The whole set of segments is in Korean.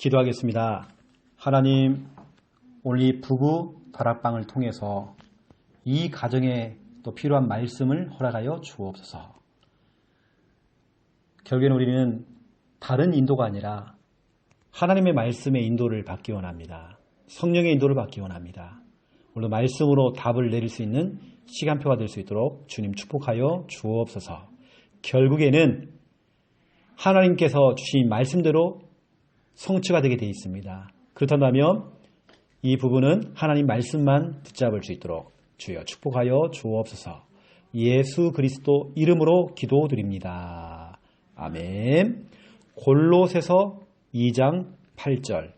기도하겠습니다. 하나님, 오늘 이 부부 다락방을 통해서 이 가정에 또 필요한 말씀을 허락하여 주옵소서. 결국에는 우리는 다른 인도가 아니라 하나님의 말씀의 인도를 받기 원합니다. 성령의 인도를 받기 원합니다. 오늘 말씀으로 답을 내릴 수 있는 시간표가 될 수 있도록 주님 축복하여 주옵소서. 결국에는 하나님께서 주신 말씀대로 성취가 되게 되어 있습니다. 그렇다면 이 부분은 하나님 말씀만 붙잡을 수 있도록 주여 축복하여 주옵소서. 예수 그리스도 이름으로 기도드립니다. 아멘. 골로새서 2장 8절.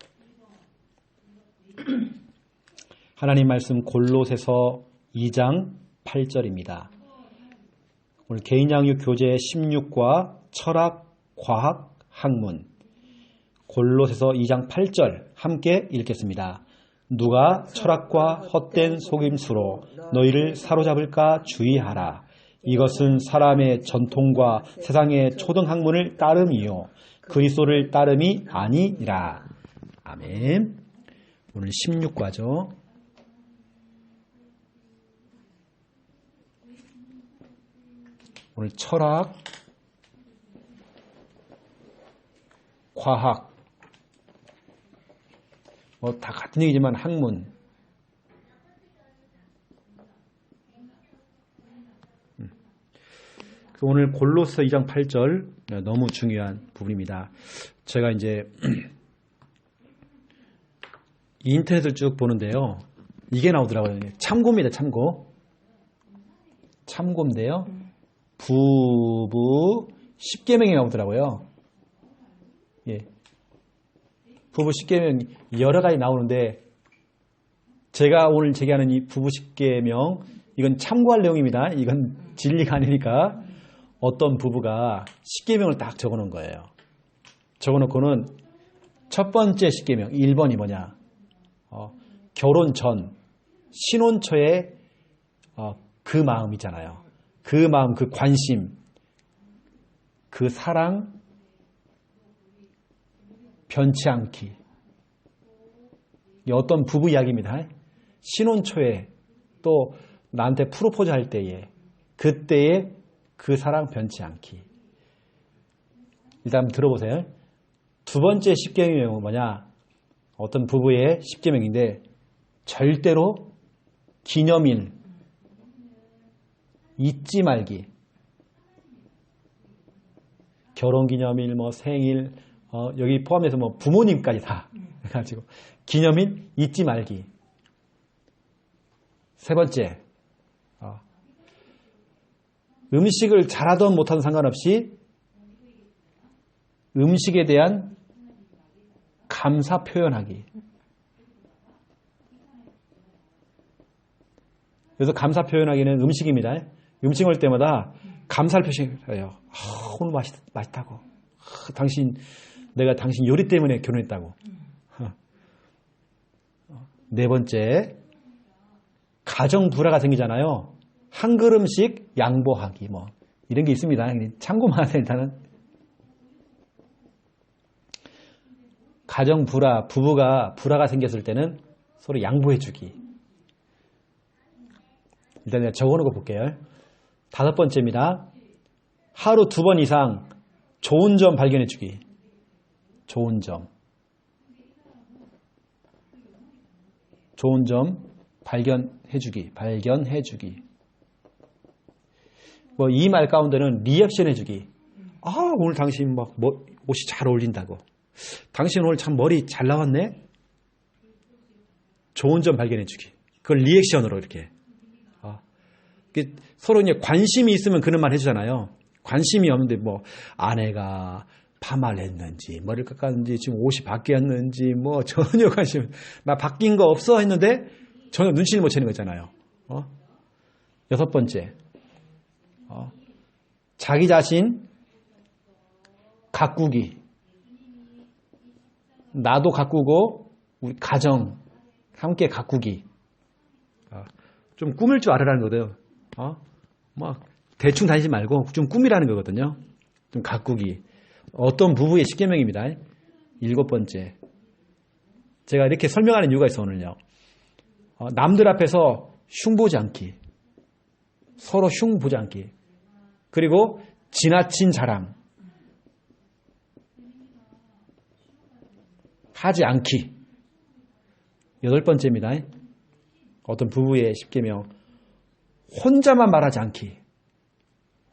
하나님 말씀 골로새서 2장 8절입니다. 오늘 개인양육 교재 16과 철학, 과학, 학문 골로새서 2장 8절 함께 읽겠습니다. 누가 철학과 헛된 속임수로 너희를 사로잡을까 주의하라. 이것은 사람의 전통과 세상의 초등학문을 따름이요 그리스도를 따름이 아니니라. 아멘. 오늘 16과죠. 오늘 철학, 과학, 다 같은 얘기지만 학문. 오늘 골로새 2장 8절 너무 중요한 부분입니다. 제가 이제 인터넷을 쭉 보는데요. 이게 나오더라고요. 참고입니다. 참고. 참고인데요. 부부 10계명이 나오더라고요. 예. 부부 10계명 여러 가지 나오는데 제가 오늘 제기하는 이 부부 10계명 이건 참고할 내용입니다. 이건 진리가 아니니까 어떤 부부가 10계명을 딱 적어놓은 거예요. 적어놓고는 첫 번째 10계명 1번이 뭐냐. 결혼 전 신혼 초에 그 마음 있잖아요. 그 마음, 그 관심, 그 사랑 변치 않기. 어떤 부부 이야기입니다. 신혼 초에 또 나한테 프로포즈 할 때에 그때에 그 사랑 변치 않기. 일단 한번 들어보세요. 두 번째 10계명은 뭐냐? 어떤 부부의 10계명인데 절대로 기념일 잊지 말기. 결혼기념일, 생일, 여기 포함해서 부모님까지 다 해가지고 기념일 잊지 말기. 세 번째, 음식을 잘하든 못하든 상관없이 음식에 대한 감사 표현하기. 그래서 감사 표현하기는 음식입니다. 음식 먹을 때마다 감사를 표시해요. 오늘 맛있다고. 내가 당신 요리 때문에 결혼했다고. 네 번째, 가정 불화가 생기잖아요. 한 그릇씩 양보하기 이런 게 있습니다. 참고만 하세요. 일단은 가정 불화, 부부가 불화가 생겼을 때는 서로 양보해주기. 일단 내가 적어놓은 거 볼게요. 다섯 번째입니다. 하루 2번 이상 좋은 점 발견해주기. 좋은 점. 좋은 점 발견해주기. 이 말 가운데는 리액션 해주기. 오늘 당신 옷이 잘 어울린다고. 당신 오늘 참 머리 잘 나왔네? 좋은 점 발견해주기. 그걸 리액션으로 이렇게. 서로 이제 관심이 있으면 그런 말 해주잖아요. 관심이 없는데 아내가 파마했는지 머리를 깎았는지 지금 옷이 바뀌었는지 전혀 관심. 나 바뀐 거 없어 했는데 전혀 눈치를 못 채는 거잖아요. 여섯 번째, 자기 자신 가꾸기. 나도 가꾸고 우리 가정 함께 가꾸기. 좀 꾸밀 줄 알아라는 거예요. 대충 다니지 말고 좀 꾸미라는 거거든요. 좀 가꾸기. 어떤 부부의 10계명입니다. 7번째, 제가 이렇게 설명하는 이유가 있어, 오늘요. 남들 앞에서 흉보지 않기. 서로 흉보지 않기. 그리고 지나친 자랑. 하지 않기. 8번째입니다. 어떤 부부의 10계명. 혼자만 말하지 않기.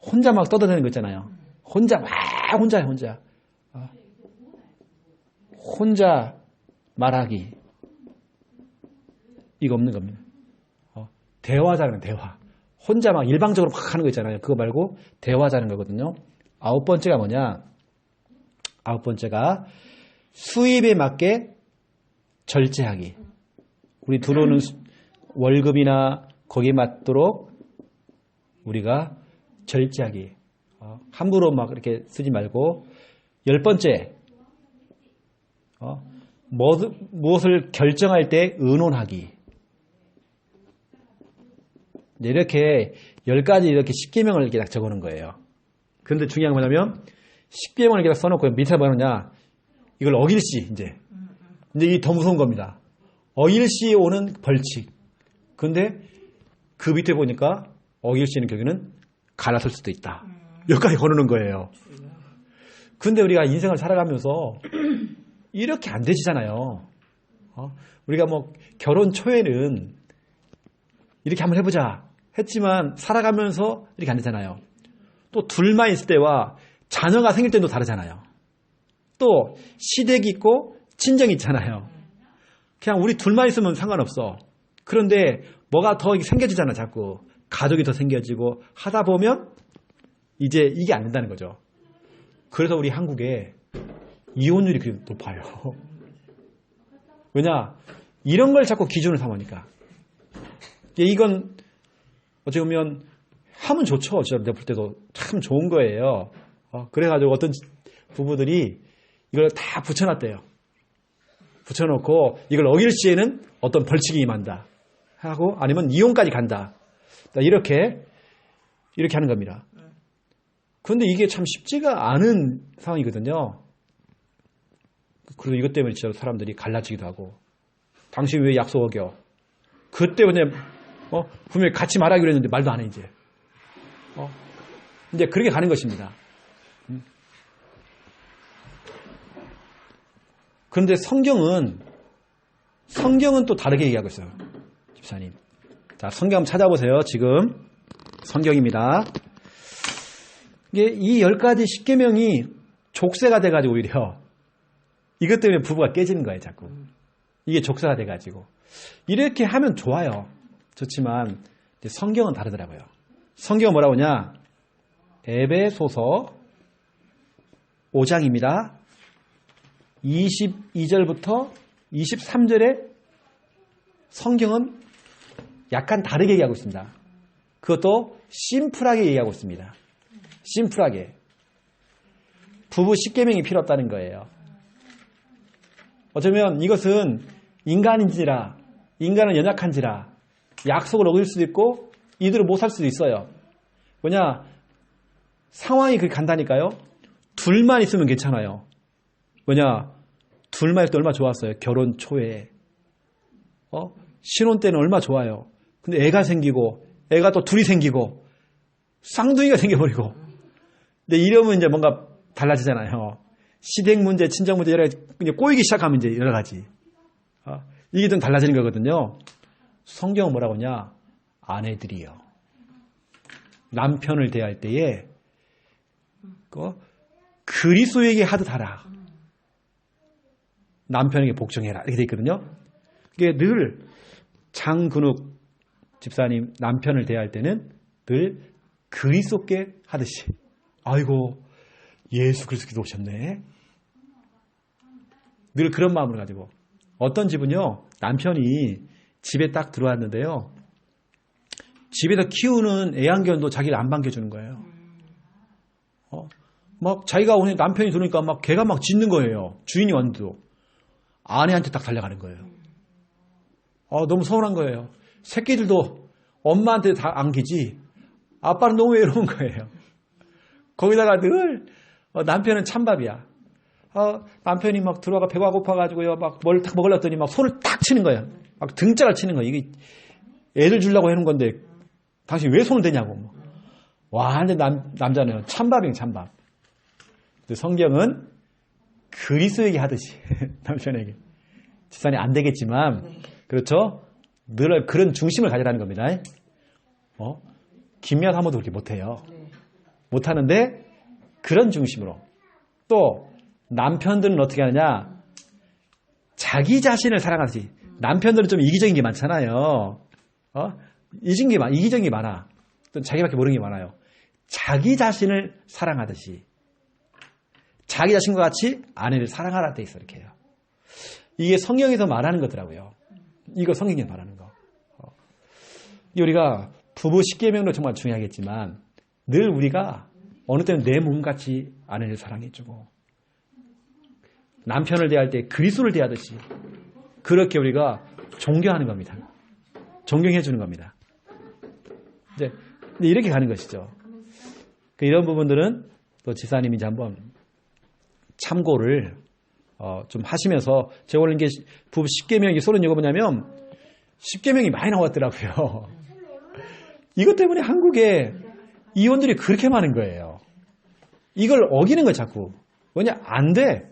혼자 막 떠드는 거 있잖아요. 혼자 말하기. 이거 없는 겁니다. 대화자는 대화. 혼자 막 일방적으로 막 하는 거 있잖아요. 그거 말고 대화자는 거거든요. 9번째가 뭐냐? 9번째가 수입에 맞게 절제하기. 우리 들어오는 월급이나 거기에 맞도록 우리가 절제하기. 함부로 막 이렇게 쓰지 말고. 10번째, 무엇을 결정할 때 의논하기. 이렇게 10가지 이렇게 10계명을 이렇게 딱 적어놓은 거예요. 그런데 중요한 건 뭐냐면 10계명을 이렇게 딱 써놓고 밑에 뭐냐, 이걸 어길 시 이제 이게 더 무서운 겁니다. 어길 시에 오는 벌칙. 근데 그 밑에 보니까 어길 시에는 결국에는 갈라설 수도 있다. 여기까지 걸어놓은 거예요. 근데 우리가 인생을 살아가면서 이렇게 안 되지잖아요. 우리가 뭐 결혼 초에는 이렇게 한번 해보자 했지만 살아가면서 이렇게 안 되잖아요. 또 둘만 있을 때와 자녀가 생길 때도 다르잖아요. 또 시댁이 있고 친정이 있잖아요. 그냥 우리 둘만 있으면 상관없어. 그런데 뭐가 더 생겨지잖아. 자꾸 가족이 더 생겨지고 하다 보면 이제 이게 안 된다는 거죠. 그래서 우리 한국에 이혼율이 그렇게 높아요. 왜냐? 이런 걸 자꾸 기준을 삼으니까. 이건 어찌 보면 하면 좋죠. 내가 볼 때도 참 좋은 거예요. 그래가지고 어떤 부부들이 이걸 다 붙여놨대요. 붙여놓고 이걸 어길 시에는 어떤 벌칙이 임한다 하고, 아니면 이혼까지 간다. 이렇게 하는 겁니다. 그런데 이게 참 쉽지가 않은 상황이거든요. 그리고 이것 때문에 진짜 사람들이 갈라지기도 하고, 당신 왜 약속 어겨? 그때 그냥 분명히 같이 말하기로 했는데 말도 안 해 이제. 이제 그렇게 가는 것입니다. 그런데 성경은 또 다르게 얘기하고 있어요. 집사님. 자, 성경 한번 찾아보세요. 지금 성경입니다. 이게 이 10가지 10계명이 족쇄가 돼가지고 오히려 이것 때문에 부부가 깨지는 거예요, 자꾸. 이게 족쇄가 돼가지고. 이렇게 하면 좋아요. 좋지만 성경은 다르더라고요. 성경은 뭐라고 하냐? 에베소서 5장입니다. 22절부터 23절에 성경은 약간 다르게 얘기하고 있습니다. 그것도 심플하게 얘기하고 있습니다. 심플하게. 부부 10계명이 필요 없다는 거예요. 어쩌면 이것은 인간은 연약한지라 약속을 어길 수도 있고 이대로 못 살 수도 있어요. 뭐냐? 상황이 그렇게 간다니까요. 둘만 있으면 괜찮아요. 뭐냐? 둘만 있을 때 얼마나 좋았어요. 결혼 초에. 신혼 때는 얼마나 좋아요. 근데 애가 생기고, 애가 또 둘이 생기고, 쌍둥이가 생겨버리고. 근데 이러면 이제 뭔가 달라지잖아요. 시댁 문제, 친정 문제, 여러 가지, 꼬이기 시작하면 이제 여러 가지. 이게 좀 달라지는 거거든요. 성경은 뭐라고 하냐? 아내들이요. 남편을 대할 때에, 그리스도에게 하듯 하라. 남편에게 복종해라. 이렇게 돼 있거든요. 이게 늘 장근욱 집사님 남편을 대할 때는 늘 그리스도께 하듯이. 아이고, 예수 그리스도께서 오셨네. 늘 그런 마음을 가지고. 어떤 집은요, 남편이 집에 딱 들어왔는데요, 집에서 키우는 애완견도 자기가 안 반겨주는 거예요. 막 자기가 오늘 남편이 들어오니까 막 걔가 막 짖는 거예요. 주인이 왔는데도. 아내한테 딱 달려가는 거예요. 너무 서운한 거예요. 새끼들도 엄마한테 다 안기지 아빠는 너무 외로운 거예요. 거기다가 늘 남편은 찬밥이야. 남편이 막 들어와가 배가 고파가지고요. 막 뭘 딱 먹으려더니 막 손을 딱 치는 거예요. 막 등짝을 치는 거예요. 이게 애들 주려고 해놓은 건데 당신 왜 손을 대냐고. 완전 남자는 찬밥이에요, 찬밥. 근데 성경은 그리스도에게 하듯이 남편에게. 집사님 안 되겠지만 그렇죠? 늘 그런 중심을 가지라는 겁니다. 김미아 사모도 그렇게 못해요. 못하는데 그런 중심으로. 또 남편들은 어떻게 하느냐? 자기 자신을 사랑하듯이. 남편들은 좀 이기적인 게 많잖아요. 이기적인 게 많아. 또 자기밖에 모르는 게 많아요. 자기 자신을 사랑하듯이. 자기 자신과 같이 아내를 사랑하라 돼 있어, 이렇게 해요. 이게 성경에서 말하는 거더라고요. 이거 성경에서 말하는 거. 우리가 부부 십계명도 정말 중요하겠지만 늘 우리가 어느 때는 내 몸같이 아내를 사랑해주고 남편을 대할 때 그리스도를 대하듯이 그렇게 우리가 존경하는 겁니다. 존경해주는 겁니다. 이제 이렇게 가는 것이죠. 이런 부분들은 또 집사님이 이제 한번 참고를 좀 하시면서 제가 원래 이게 부부 10계명이 쏘는 이유가 뭐냐면 10계명이 많이 나왔더라고요. 이것 때문에 한국에 이혼들이 그렇게 많은 거예요. 이걸 어기는 거예요, 자꾸. 왜냐, 안 돼.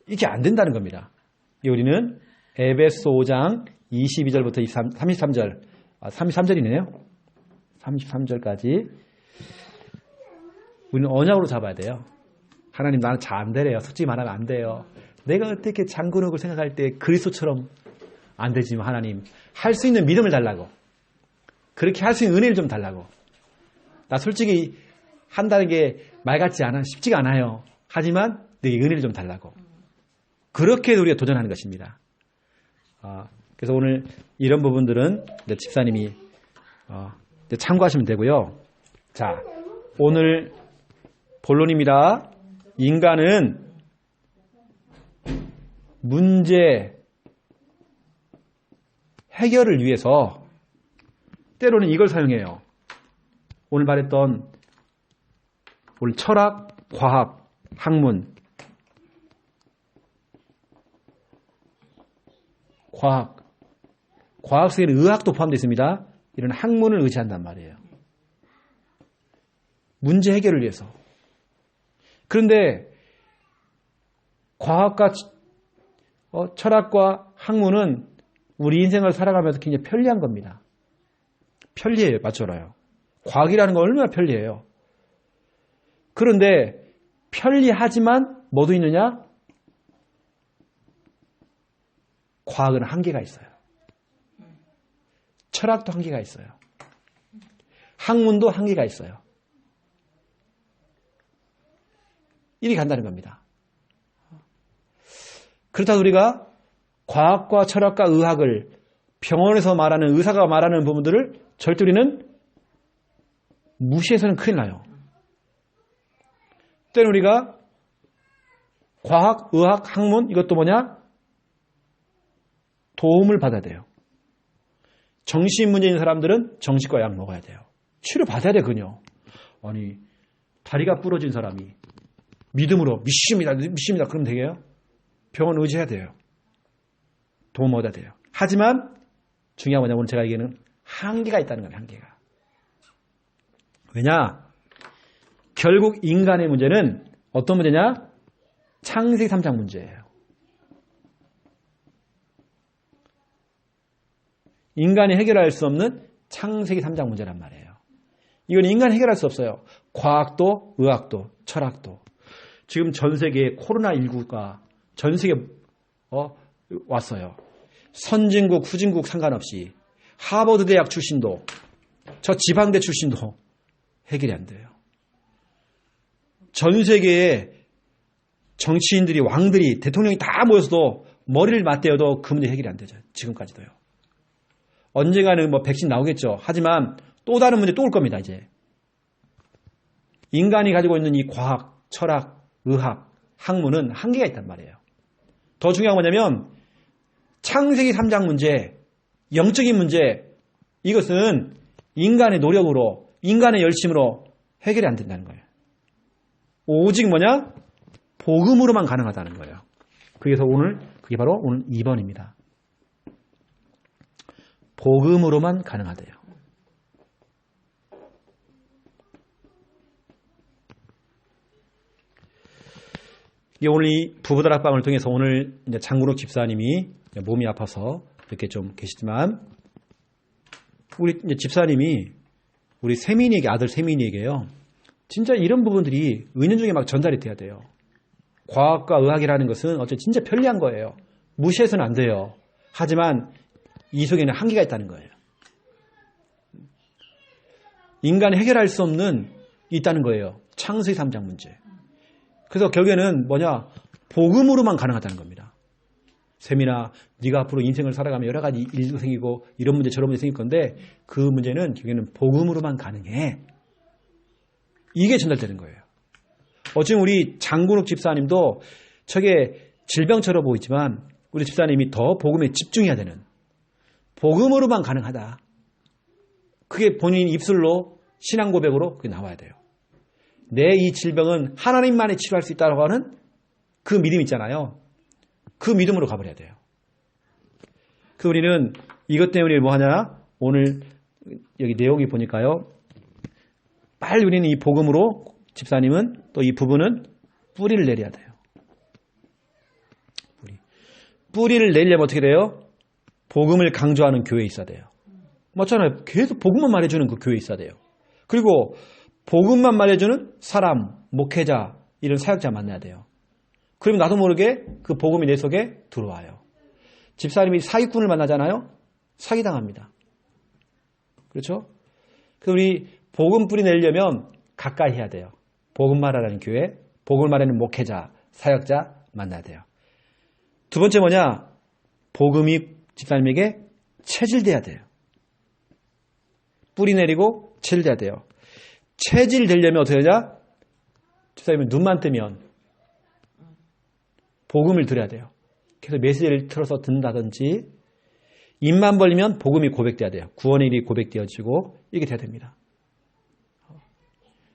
이게 안 된다는 겁니다. 우리는 에베소 5장 22절부터 33절, 33절이네요. 33절까지 우리는 언약으로 잡아야 돼요. 하나님 나는 잘 안 되래요. 솔직히 말하면 안 돼요. 내가 어떻게 장근육을 생각할 때 그리스도처럼 안 되지만 하나님 할 수 있는 믿음을 달라고. 그렇게 할 수 있는 은혜를 좀 달라고. 나 솔직히 한다는 게 말 같지 않아. 쉽지가 않아요. 하지만 내게 은혜를 좀 달라고. 그렇게 우리가 도전하는 것입니다. 그래서 오늘 이런 부분들은 집사님이 참고하시면 되고요. 자, 오늘 본론입니다. 인간은 문제 해결을 위해서 때로는 이걸 사용해요. 오늘 말했던 오늘 철학, 과학, 학문, 과학 속에는 의학도 포함되어 있습니다. 이런 학문을 의지한단 말이에요. 문제 해결을 위해서. 그런데 과학과 철학과 학문은 우리 인생을 살아가면서 굉장히 편리한 겁니다. 편리해요. 맞춰라요. 과학이라는 건 얼마나 편리해요. 그런데 편리하지만 뭐도 있느냐? 과학은 한계가 있어요. 철학도 한계가 있어요. 학문도 한계가 있어요. 이리 간다는 겁니다. 그렇다고 우리가 과학과 철학과 의학을 병원에서 말하는 의사가 말하는 부분들을 절대 우리는 무시해서는 큰일 나요. 때는 우리가 과학, 의학, 학문 이것도 뭐냐? 도움을 받아야 돼요. 정신 문제 있는 사람들은 정신과 약 먹어야 돼요. 치료 받아야 되거든요. 아니 다리가 부러진 사람이 믿음으로 믿습니다. 그러면 되게요? 병원 의지해야 돼요. 도움 얻어야 돼요. 하지만 중요한 뭐냐면 오늘 제가 얘기하는 한계가 있다는 거예요. 한계가. 왜냐? 결국 인간의 문제는 어떤 문제냐? 창세기 3장 문제예요. 인간이 해결할 수 없는 창세기 3장 문제란 말이에요. 이건 인간이 해결할 수 없어요. 과학도, 의학도, 철학도. 지금 전 세계에 코로나19가 전 세계에 왔어요. 선진국, 후진국 상관없이 하버드 대학 출신도 저 지방대 출신도 해결이 안 돼요. 전 세계에 정치인들이, 왕들이, 대통령이 다 모여서도 머리를 맞대어도 그 문제 해결이 안 되죠. 지금까지도요. 언젠가는 백신 나오겠죠. 하지만 또 다른 문제 또 올 겁니다, 이제. 인간이 가지고 있는 이 과학, 철학, 의학, 학문은 한계가 있단 말이에요. 더 중요한 건 뭐냐면 창세기 3장 문제, 영적인 문제, 이것은 인간의 노력으로, 인간의 열심으로 해결이 안 된다는 거예요. 오직 뭐냐? 복음으로만 가능하다는 거예요. 그래서 그게 바로 오늘 2번입니다. 복음으로만 가능하대요. 이게 오늘 이 부부다락방을 통해서 오늘 이제 장군옥 집사님이 몸이 아파서 이렇게 좀 계시지만 우리 이제 집사님이 우리 세민이에게 아들 세민이에게요. 진짜 이런 부분들이 은연중에 막 전달이 돼야 돼요. 과학과 의학이라는 것은 어쨌든 진짜 편리한 거예요. 무시해서는 안 돼요. 하지만 이 속에는 한계가 있다는 거예요. 인간이 해결할 수 없는 있다는 거예요. 창세기 3장 문제. 그래서 결국에는 뭐냐? 복음으로만 가능하다는 겁니다. 세민아, 네가 앞으로 인생을 살아가면 여러 가지 일도 생기고 이런 문제 저런 문제 생길 건데 그 문제는 결국에는 복음으로만 가능해. 이게 전달되는 거예요. 어찌면 우리 장군욱 집사님도 저게 질병처럼 보이지만 우리 집사님이 더 복음에 집중해야 되는 복음으로만 가능하다. 그게 본인 입술로 신앙 고백으로 그게 나와야 돼요. 내 이 질병은 하나님만이 치료할 수 있다고 하는 그 믿음 있잖아요. 그 믿음으로 가버려야 돼요. 그 우리는 이것 때문에 뭐 하냐? 오늘 여기 내용이 보니까요. 빨리 우리는 이 복음으로 집사님은 또 이 부부는 뿌리를 내려야 돼요. 뿌리를 내려면 어떻게 돼요? 복음을 강조하는 교회에 있어야 돼요. 맞잖아요. 계속 복음만 말해주는 그 교회에 있어야 돼요. 그리고 복음만 말해주는 사람, 목회자, 이런 사역자 만나야 돼요. 그러면 나도 모르게 그 복음이 내 속에 들어와요. 집사님이 사기꾼을 만나잖아요. 사기당합니다. 그렇죠? 그래서 우리 복음 뿌리 내려면 가까이 해야 돼요. 복음 말하라는 교회, 복음을 말하는 목회자, 사역자 만나야 돼요. 두 번째 뭐냐? 복음이 집사님에게 체질돼야 돼요. 뿌리 내리고 체질돼야 돼요. 체질 되려면 어떻게 하냐? 집사님은 눈만 뜨면 복음을 들어야 돼요. 그래서 메시지를 틀어서 듣는다든지 입만 벌리면 복음이 고백돼야 돼요. 구원의 일이 고백되어지고 이게 돼야 됩니다.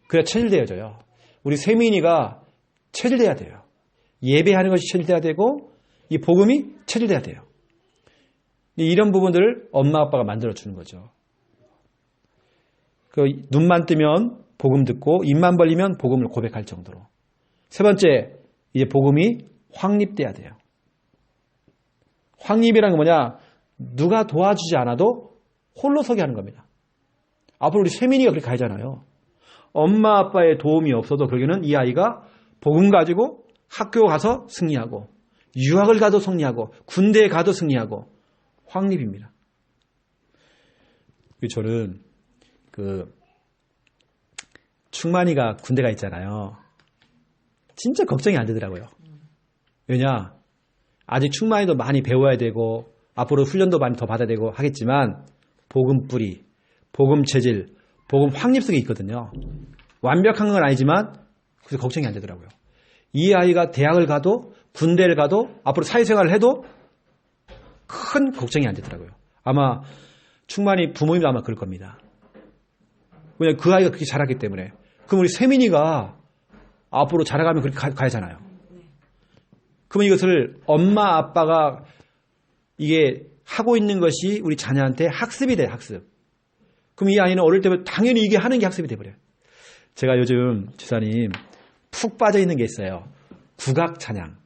그래야 체질되어져요. 우리 세민이가 체질돼야 돼요. 예배하는 것이 체질돼야 되고 이 복음이 체질돼야 돼요. 이런 부분들을 엄마 아빠가 만들어주는 거죠. 그 눈만 뜨면 복음 듣고 입만 벌리면 복음을 고백할 정도로. 세 번째, 이제 복음이 확립돼야 돼요. 확립이라는 건 뭐냐? 누가 도와주지 않아도 홀로 서게 하는 겁니다. 앞으로 우리 세민이가 그렇게 가잖아요. 엄마 아빠의 도움이 없어도 결국에는 이 아이가 복음 가지고 학교 가서 승리하고 유학을 가도 승리하고 군대에 가도 승리하고 확립입니다. 저는 충만이가 군대가 있잖아요. 진짜 걱정이 안 되더라고요. 왜냐? 아직 충만이도 많이 배워야 되고 앞으로 훈련도 많이 더 받아야 되고 하겠지만 복음 뿌리, 복음 체질, 복음 확립 속에 있거든요. 완벽한 건 아니지만 그래서 걱정이 안 되더라고요. 이 아이가 대학을 가도 군대를 가도 앞으로 사회생활을 해도 큰 걱정이 안 되더라고요. 아마 충만이 부모님도 아마 그럴 겁니다. 왜냐하면 그 아이가 그렇게 자랐기 때문에. 그럼 우리 세민이가 앞으로 자라가면 그렇게 가야잖아요. 그러면 이것을 엄마 아빠가 이게 하고 있는 것이 우리 자녀한테 학습이 돼, 학습. 그럼 이 아이는 어릴 때부터 당연히 이게 하는 게 학습이 돼버려요. 제가 요즘 집사님 푹 빠져 있는 게 있어요. 국악 찬양.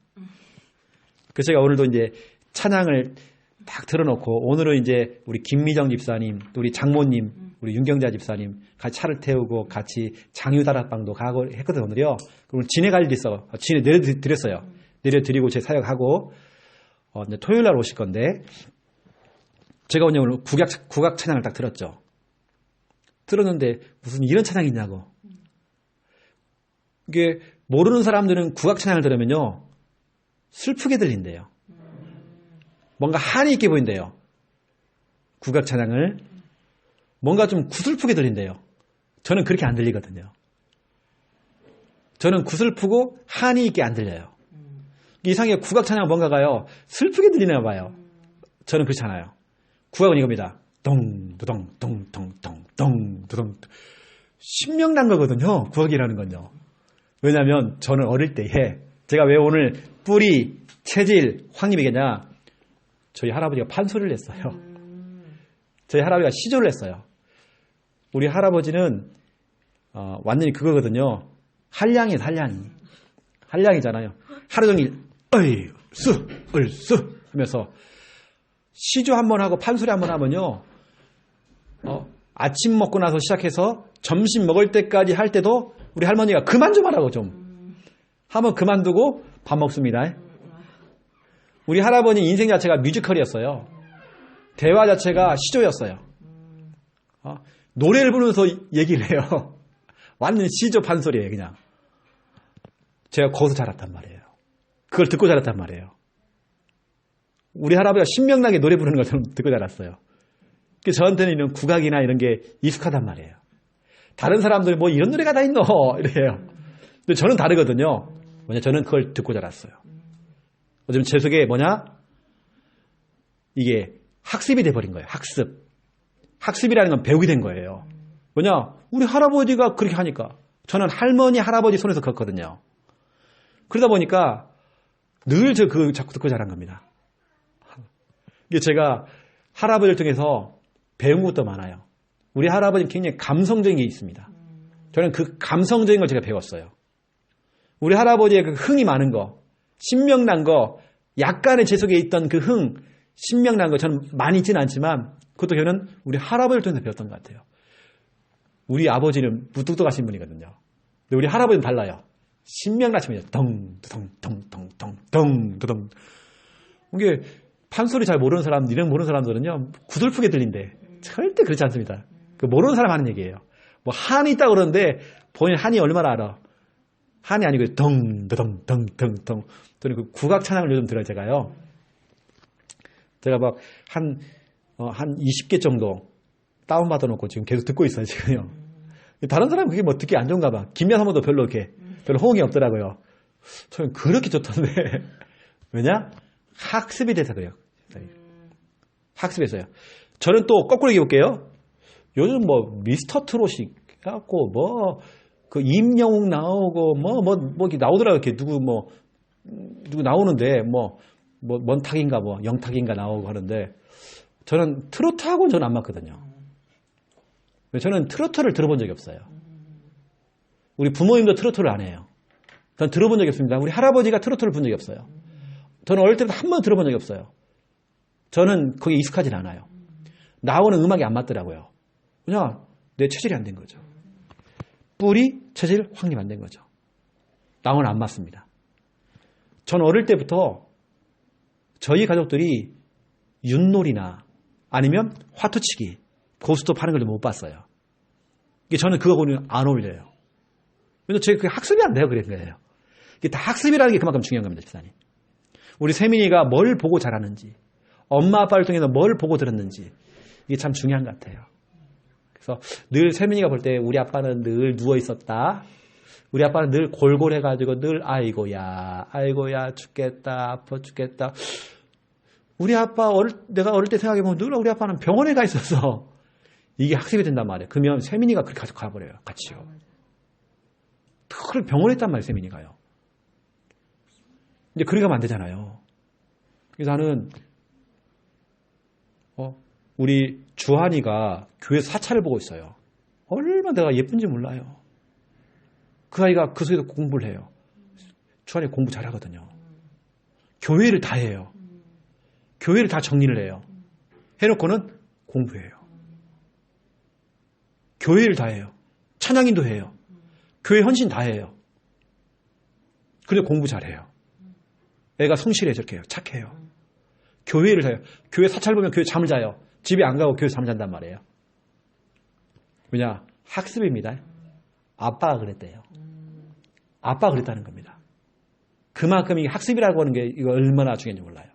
그래서 제가 오늘도 이제 찬양을 딱 틀어놓고 오늘은 이제 우리 김미정 집사님, 또 우리 장모님, 우리 윤경자 집사님 같이 차를 태우고 같이 장유다락방도 가고 했거든요, 오늘요. 그리고 진해 갈 일이 있어. 진해 내려드렸어요. 내려드리고 제 사역하고 이제 토요일 날 오실 건데 제가 오늘 국악 찬양을 딱 들었죠. 들었는데 무슨 이런 찬양이 있냐고. 이게 모르는 사람들은 국악 찬양을 들으면요 슬프게 들린대요. 뭔가 한이 있게 보인대요. 국악 찬양을 뭔가 좀 구슬프게 들린대요. 저는 그렇게 안 들리거든요. 저는 구슬프고 한이 있게 안 들려요. 이상하게 국악 찬양 뭔가가요 슬프게 들리나 봐요. 저는 그렇지 않아요. 국악은 이겁니다. 동두동 동동동 동두동 신명난 거거든요. 국악이라는 건요. 왜냐하면 저는 어릴 때에 제가 왜 오늘 뿌리, 체질, 확립 얘기냐? 저희 할아버지가 판소리를 했어요. 저희 할아버지가 시조를 했어요. 우리 할아버지는 완전히 그거거든요. 한량이에요, 한량이. 한량이잖아요. 하루 종일 을수 하면서 시조 한번 하고 판소리 한번 하면요. 아침 먹고 나서 시작해서 점심 먹을 때까지 할 때도 우리 할머니가 그만 좀 하라고 좀 하면 그만두고 밥 먹습니다. 우리 할아버지 인생 자체가 뮤지컬이었어요. 대화 자체가 시조였어요. 노래를 부르면서 얘기를 해요. 완전 시조 판소리예요, 그냥. 제가 거기서 자랐단 말이에요. 그걸 듣고 자랐단 말이에요. 우리 할아버지가 신명나게 노래 부르는 걸 저는 듣고 자랐어요. 저한테는 이런 국악이나 이런 게 익숙하단 말이에요. 다른 사람들이 뭐 이런 노래가 다 있노? 이래요. 근데 저는 다르거든요. 저는 그걸 듣고 자랐어요. 어쩌면 제 속에 이게 학습이 돼버린 거예요. 학습. 학습이라는 건 배우게 된 거예요. 우리 할아버지가 그렇게 하니까. 저는 할머니, 할아버지 손에서 컸거든요. 그러다 보니까 늘 자꾸 듣고 자란 겁니다. 이게 제가 할아버지를 통해서 배운 것도 많아요. 우리 할아버지는 굉장히 감성적인 게 있습니다. 저는 그 감성적인 걸 제가 배웠어요. 우리 할아버지의 그 흥이 많은 거, 신명난 거, 약간의 제 속에 있던 그 흥, 신명난 거 저는 많이 있지는 않지만 그것도 저는 우리 할아버지를 통해서 배웠던 것 같아요. 우리 아버지는 무뚝뚝하신 분이거든요. 근데 우리 할아버지는 달라요. 신명나시면요. 덩두덩. 이게 판소리 잘 모르는 사람, 이름 모르는 사람들은요, 구슬프게 들린대. 절대 그렇지 않습니다. 그 모르는 사람 하는 얘기예요. 뭐 한이 있다고 그러는데 본인 한이 얼마나 알아? 한이 아니고 덩두덩. 저는 그 국악 찬양을 요즘 들어요, 제가요. 제가 막 한 20개 정도 다운받아 놓고 지금 계속 듣고 있어요, 지금요. 다른 사람은 그게 뭐 듣기 안 좋은가 봐. 김야사모도 별로 호응이 없더라고요. 저는 그렇게 좋던데. 왜냐? 학습이 돼서 그래요. 학습해서요. 저는 또 거꾸로 얘기해볼게요. 요즘 뭐 미스터 트롯이 해갖고 그 임영웅 나오고 이렇게 나오더라고요. 이렇게 누구 나오는데 먼탁인가 영탁인가 나오고 하는데 저는 트로트하고는 저는 안 맞거든요. 저는 트로트를 들어본 적이 없어요. 우리 부모님도 트로트를 안 해요. 전 들어본 적이 없습니다. 우리 할아버지가 트로트를 본 적이 없어요. 저는 어릴 때부터 한 번도 들어본 적이 없어요. 저는 거기에 익숙하진 않아요. 나오는 음악이 안 맞더라고요. 그냥 내 체질이 안 된 거죠. 뿌리, 체질, 확립 안 된 거죠. 나오는 안 맞습니다. 전 어릴 때부터 저희 가족들이 윷놀이나 아니면 화투치기, 고스톱 하는 걸 못 봤어요. 저는 그거하고는 안 어울려요. 왜냐면 제가 그게 학습이 안 돼요. 그래요. 이게 다 학습이라는 게 그만큼 중요한 겁니다. 집사님. 우리 세민이가 뭘 보고 자라는지, 엄마 아빠를 통해서 뭘 보고 들었는지 이게 참 중요한 것 같아요. 그래서 늘 세민이가 볼 때 우리 아빠는 늘 누워 있었다. 우리 아빠는 늘 골골해가지고 늘 아이고야 죽겠다, 아파 죽겠다. 우리 아빠 내가 어릴 때 생각해보면 늘 우리 아빠는 병원에 가 있어서 이게 학습이 된단 말이에요. 그러면 세민이가 그렇게 가버려요. 같이요. 그렇게 병원에 있단 말이에요. 세민이가요. 이제 그리 가면 안 되잖아요. 그래서 나는 우리 주한이가 교회에서 사찰을 보고 있어요. 얼마나 내가 예쁜지 몰라요. 그 아이가 그 속에서 공부를 해요. 주한이 공부 잘하거든요. 교회를 다 해요. 교회를 다 정리를 해요. 해놓고는 공부해요. 교회를 다 해요. 찬양인도 해요. 교회 헌신 다 해요. 그리고 공부 잘해요. 애가 성실해 저렇게 해요. 착해요. 교회를 해요. 교회 사찰 보면 교회 잠을 자요. 집에 안 가고 교회 잠 잔단 말이에요. 왜냐? 학습입니다. 아빠가 그랬대요. 아빠가 그랬다는 겁니다. 그만큼 이게 학습이라고 하는 게 이거 얼마나 중요한지 몰라요.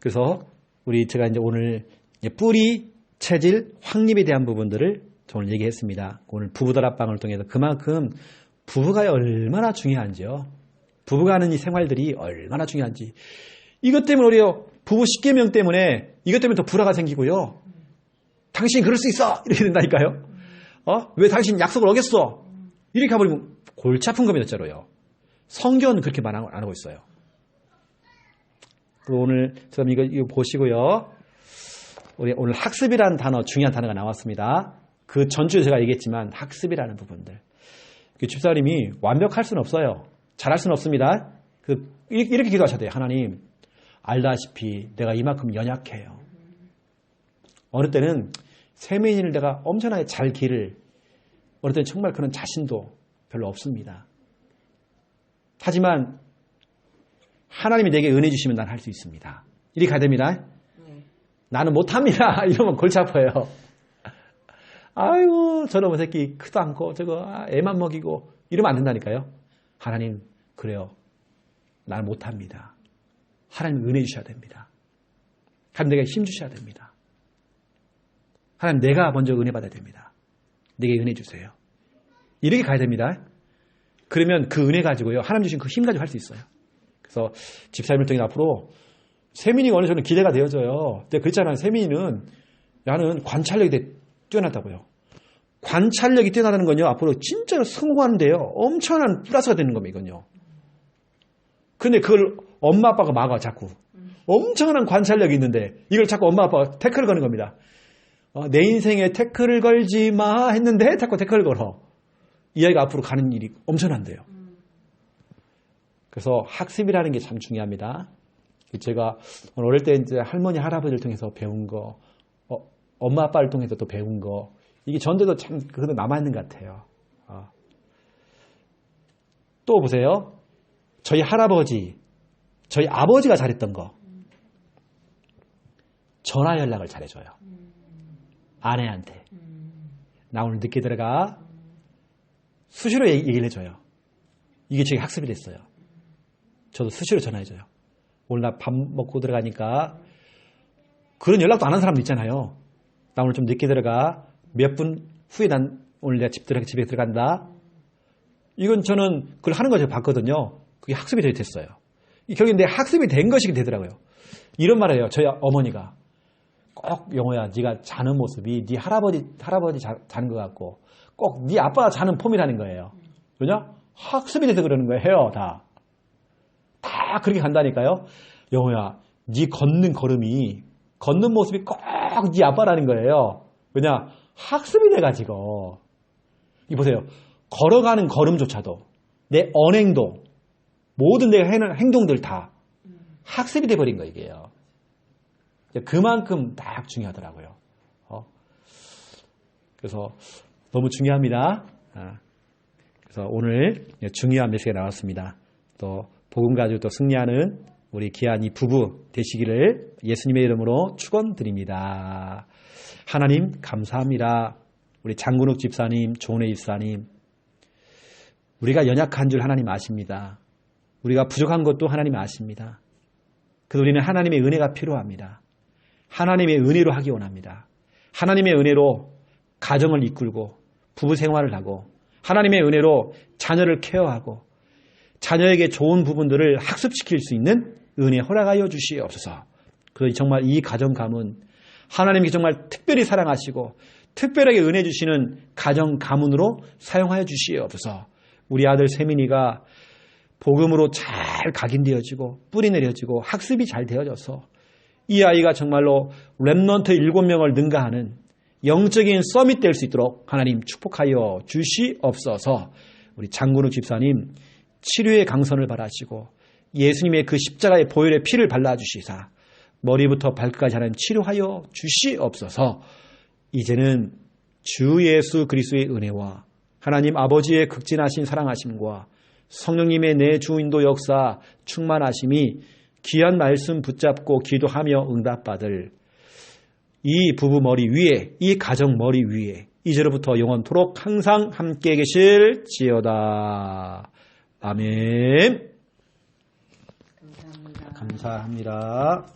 그래서 제가 이제 오늘 뿌리, 체질, 확립에 대한 부분들을 오늘 얘기했습니다. 오늘 부부다락방을 통해서 그만큼 부부가 얼마나 중요한지요. 부부가 하는 이 생활들이 얼마나 중요한지. 이것 때문에 우리요 부부 10계명 때문에 이것 때문에 더 불화가 생기고요. 당신 그럴 수 있어! 이렇게 된다니까요. 왜 당신 약속을 어겼어? 이렇게 가버리면 골치 아픈 겁니다, 진짜로요. 성경은 그렇게 말 안 하고 있어요. 그리고 오늘 지금 이거 보시고요. 우리 오늘 학습이라는 단어, 중요한 단어가 나왔습니다. 그 전주에 제가 얘기했지만 학습이라는 부분들. 집사님이 완벽할 수는 없어요. 잘할 수는 없습니다. 이렇게 기도하셔야 돼요. 하나님, 알다시피 내가 이만큼 연약해요. 어느 때는 세민이를 내가 엄청나게 잘 기를, 어느 때는 정말 그런 자신도 별로 없습니다. 하지만 하나님이 내게 은혜 주시면 난 할 수 있습니다. 이렇게 가야 됩니다. 나는 못합니다. 이러면 골치 아파요. 아이고 저놈의 새끼 크도 않고 저거 애만 먹이고 이러면 안 된다니까요. 하나님 그래요. 나는 못합니다. 하나님 은혜 주셔야 됩니다. 하나님 내게 힘 주셔야 됩니다. 하나님 내가 먼저 은혜 받아야 됩니다. 내게 은혜 주세요. 이렇게 가야 됩니다. 그러면 그 은혜 가지고요. 하나님 주신 그 힘 가지고 할 수 있어요. 그래서 집사님을 통해 앞으로 세민이가 어느 정도 기대가 되어져요. 근데 그렇잖아요. 세민이는 나는 관찰력이 뛰어나다고요. 관찰력이 뛰어나다는 건요. 앞으로 진짜로 성공하는데요. 엄청난 플러스가 되는 겁니다. 이건요. 근데 그걸 엄마 아빠가 막아 자꾸. 엄청난 관찰력이 있는데 이걸 자꾸 엄마 아빠가 태클을 거는 겁니다. 내 인생에 태클을 걸지 마 했는데 자꾸 태클을 걸어. 이 아이가 앞으로 가는 일이 엄청난데요. 그래서 학습이라는 게 참 중요합니다. 제가 어릴 때 이제 할머니, 할아버지를 통해서 배운 거, 엄마, 아빠를 통해서 또 배운 거, 이게 전대도 참 그래도 남아있는 것 같아요. 또 보세요. 저희 할아버지, 저희 아버지가 잘했던 거. 전화 연락을 잘해줘요. 아내한테. 나 오늘 늦게 들어가. 수시로 얘기를 해줘요. 이게 제 학습이 됐어요. 저도 수시로 전화해줘요. 오늘 나 밥 먹고 들어가니까 그런 연락도 안 한 사람도 있잖아요. 나 오늘 좀 늦게 들어가. 몇 분 후에 난 오늘 내가 집에 들어간다. 이건 저는 그걸 하는 거 제가 봤거든요. 그게 학습이 됐어요. 결국엔 내 학습이 된 것이 되더라고요. 이런 말이에요. 저희 어머니가 꼭 영호야 네가 자는 모습이 네 할아버지 자는 것 같고 꼭 네 아빠가 자는 폼이라는 거예요. 왜냐? 학습이 돼서 그러는 거예요. 다 그렇게 간다니까요. 영호야 네 걷는 모습이 꼭 네 아빠라는 거예요. 왜냐? 학습이 돼가지고. 이 보세요. 걸어가는 걸음조차도 내 언행도 모든 내가 하는 행동들 다 학습이 돼버린 거예요. 이게요. 그만큼 딱 중요하더라고요. 그래서 너무 중요합니다. 그래서 오늘 중요한 메시지가 나왔습니다. 또 복음 가지고 또 승리하는 우리 귀한 이 부부 되시기를 예수님의 이름으로 축원드립니다. 하나님 감사합니다. 우리 장근욱 집사님, 조은혜 집사님, 우리가 연약한 줄 하나님 아십니다. 우리가 부족한 것도 하나님 아십니다. 그래서 우리는 하나님의 은혜가 필요합니다. 하나님의 은혜로 하기 원합니다. 하나님의 은혜로 가정을 이끌고 부부 생활을 하고 하나님의 은혜로 자녀를 케어하고 자녀에게 좋은 부분들을 학습시킬 수 있는 은혜 허락하여 주시옵소서. 그래서 정말 이 가정 가문 하나님께 정말 특별히 사랑하시고 특별하게 은혜 주시는 가정 가문으로 사용하여 주시옵소서. 우리 아들 세민이가 복음으로 잘 각인되어지고 뿌리 내려지고 학습이 잘 되어져서 이 아이가 정말로 렘넌트 7명을 능가하는 영적인 서밋 될 수 있도록 하나님 축복하여 주시옵소서. 우리 장근욱 집사님 치료의 강선을 바라시고 예수님의 그 십자가의 보혈의 피를 발라주시사 머리부터 발끝까지 하나님 치료하여 주시옵소서. 이제는 주 예수 그리스도의 은혜와 하나님 아버지의 극진하신 사랑하심과 성령님의 내 주인도 역사 충만하심이 귀한 말씀 붙잡고 기도하며 응답받을 이 부부 머리 위에, 이 가정 머리 위에 이제로부터 영원토록 항상 함께 계실지어다. 아멘. 감사합니다.